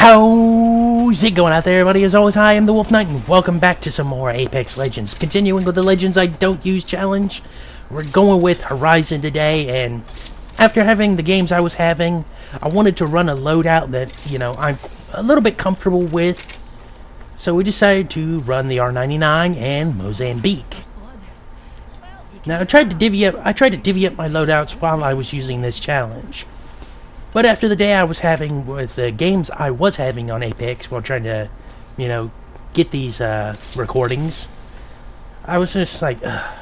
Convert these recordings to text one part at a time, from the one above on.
How's it going out there, everybody? As always, I am the Wolf Knight, and welcome back to some more Apex Legends. Continuing with the Legends I Don't Use challenge, we're going with Horizon today, and after having the games I was having, I wanted to run a loadout that, you know, I'm a little bit comfortable with. So we decided to run the R99 and Mozambique. Now, I tried to divvy up my loadouts while I was using this challenge. But after the day I was having with the games I was having on Apex while trying to, you know, get these recordings, I was just like, ugh.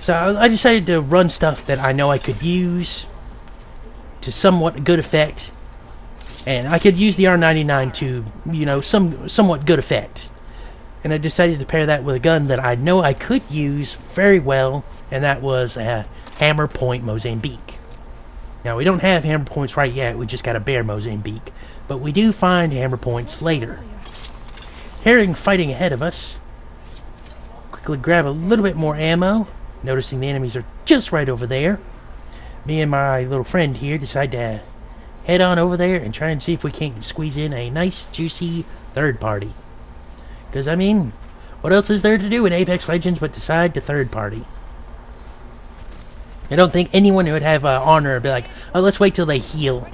So I decided to run stuff that I know I could use to somewhat good effect. And I could use the R99 to, you know, somewhat good effect. And I decided to pair that with a gun that I know I could use very well, and that was a hammer point Mozambique. Now, we don't have hammer points right yet, we just got a bare Mozambique. But we do find hammer points later. Hearing fighting ahead of us, quickly grab a little bit more ammo, noticing the enemies are just right over there. Me and my little friend here decide to head on over there and try and see if we can't squeeze in a nice, juicy third party. Because, I mean, what else is there to do in Apex Legends but decide to third party? I don't think anyone would have honor be like, oh, let's wait till they heal.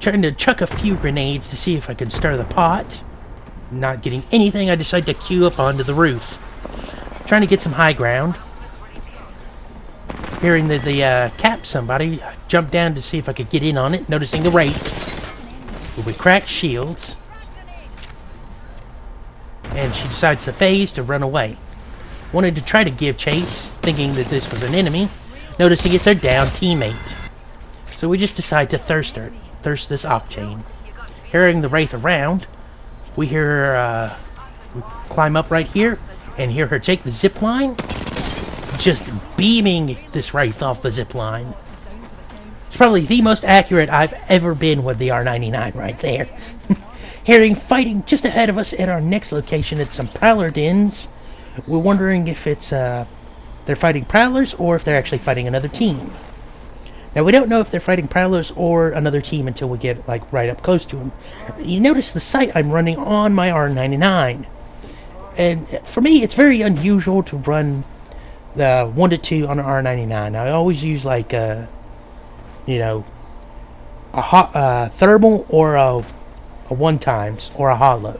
Trying to chuck a few grenades to see if I can stir the pot. Not getting anything, I decide to queue up onto the roof. Trying to get some high ground. Hearing the cap somebody, I jumped down to see if I could get in on it, noticing the Wraith with cracked shields. And she decides to phase to run away. Wanted to try to give chase, thinking that this was an enemy. Noticing it's our down teammate. So we just decide to thirst this octane. Hearing the Wraith around, we hear her we climb up right here and hear her take the zip line, just beaming this Wraith off the zip line. It's probably the most accurate I've ever been with the R99 right there. Hearing fighting just ahead of us at our next location at some Prowler dens. We're wondering if it's they're fighting Prowlers or if they're actually fighting another team. Now, we don't know if they're fighting Prowlers or another team until we get, like, right up close to them. You notice the sight I'm running on my R99. And for me, it's very unusual to run the 1 to 2 on an R99. I always use, like, you know, a hot, thermal or a 1x or a hollow.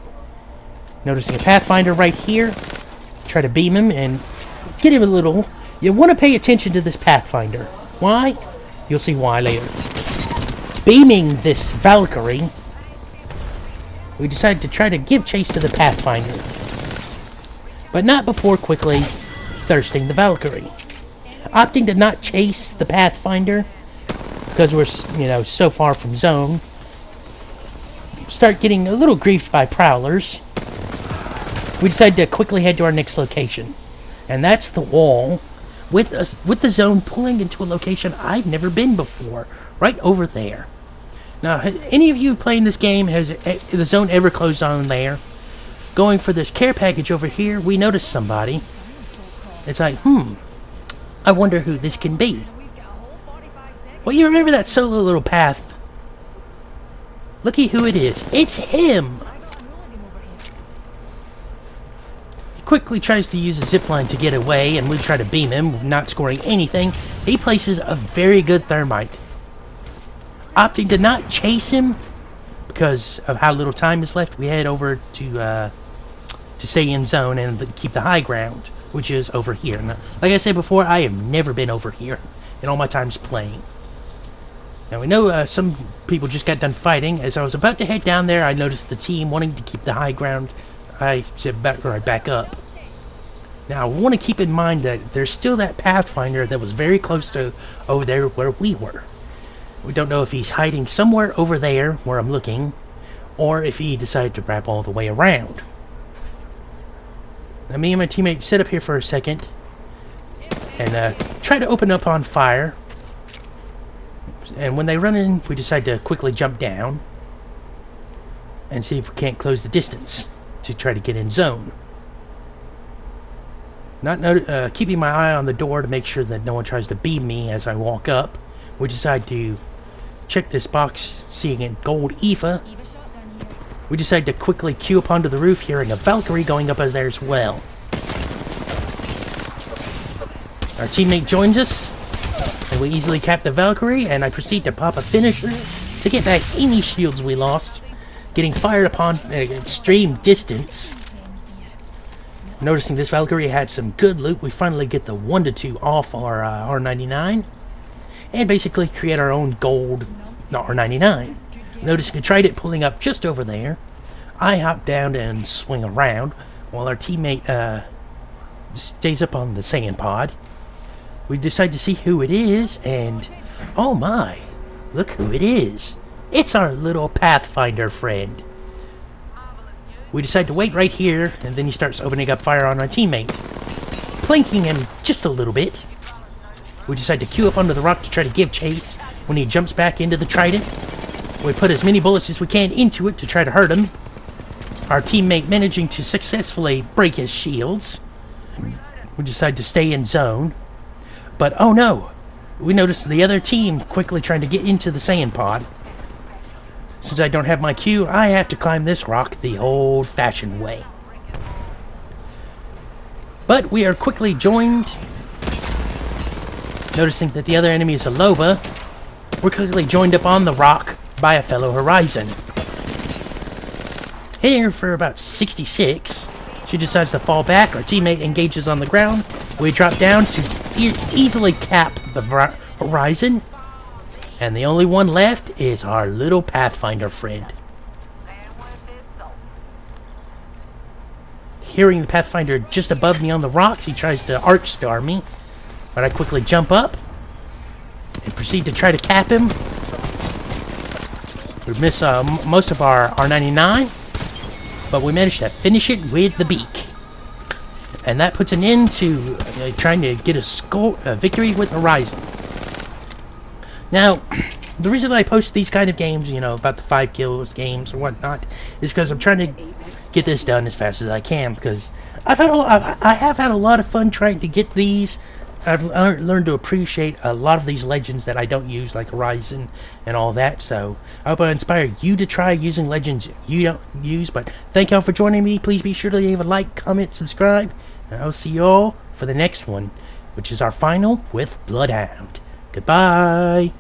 Noticing a Pathfinder right here. Try to beam him and get him a little. You want to pay attention to this Pathfinder. Why? You'll see why later. Beaming this Valkyrie, we decided to try to give chase to the Pathfinder. But not before quickly thirsting the Valkyrie. Opting to not chase the Pathfinder, because we're, you know, so far from zone. Start getting a little griefed by Prowlers. We decided to quickly head to our next location. And that's the wall, with the zone pulling into a location I've never been before, right over there. Now, any of you playing this game, has the zone ever closed on there? Going for this care package over here, we noticed somebody. It's like, I wonder who this can be. Well, you remember that solo little path? Looky who it is. It's him! Quickly tries to use a zipline to get away, and we try to beam him, not scoring anything. He places a very good thermite. Opting to not chase him because of how little time is left, we head over to stay in zone and keep the high ground, which is over here. Now, like I said before, I have never been over here in all my times playing. Now, we know some people just got done fighting. As I was about to head down there, I noticed the team wanting to keep the high ground. I said back up. Now, I want to keep in mind that there's still that Pathfinder that was very close to over there where we were. We don't know if he's hiding somewhere over there where I'm looking, or if he decided to wrap all the way around. Now, me and my teammate sit up here for a second and try to open up on fire. And when they run in, we decide to quickly jump down and see if we can't close the distance to try to get in zone. Keeping my eye on the door to make sure that no one tries to beam me as I walk up, we decide to check this box, seeing a gold EVA, We decide to quickly queue up onto the roof, hearing a Valkyrie going up as there as well. Our teammate joins us, and we easily cap the Valkyrie, and I proceed to pop a finisher to get back any shields we lost, getting fired upon at an extreme distance. Noticing this Valkyrie had some good loot, we finally get the 1-2 off our R99, and basically create our own gold R99. Noticing I tried it pulling up just over there, I hop down and swing around, while our teammate stays up on the sand pod. We decide to see who it is, and oh my, look who it is. It's our little Pathfinder friend. We decide to wait right here, and then he starts opening up fire on our teammate, planking him just a little bit. We decide to queue up under the rock to try to give chase when he jumps back into the trident. We put as many bullets as we can into it to try to hurt him. Our teammate managing to successfully break his shields. We decide to stay in zone. But oh no! We notice the other team quickly trying to get into the sand pod. Since I don't have my Q, I have to climb this rock the old-fashioned way. But we are quickly joined. Noticing that the other enemy is a Loba, we're quickly joined up on the rock by a fellow Horizon. Here for about 66, she decides to fall back. Our teammate engages on the ground. We drop down to easily cap the Horizon. And the only one left is our little Pathfinder friend. Hearing the Pathfinder just above me on the rocks, he tries to arc star me. But I quickly jump up and proceed to try to cap him. We miss most of our R99, but we managed to finish it with the beak. And that puts an end to trying to get a victory with Horizon. Now, the reason I post these kind of games, you know, about the 5 kills games or whatnot, is because I'm trying to get this done as fast as I can. Because I have had a lot of fun trying to get these. I've learned to appreciate a lot of these legends that I don't use, like Horizon and all that. So I hope I inspire you to try using legends you don't use. But thank y'all for joining me. Please be sure to leave a like, comment, subscribe. And I'll see you all for the next one, which is our final with Bloodhound. Goodbye.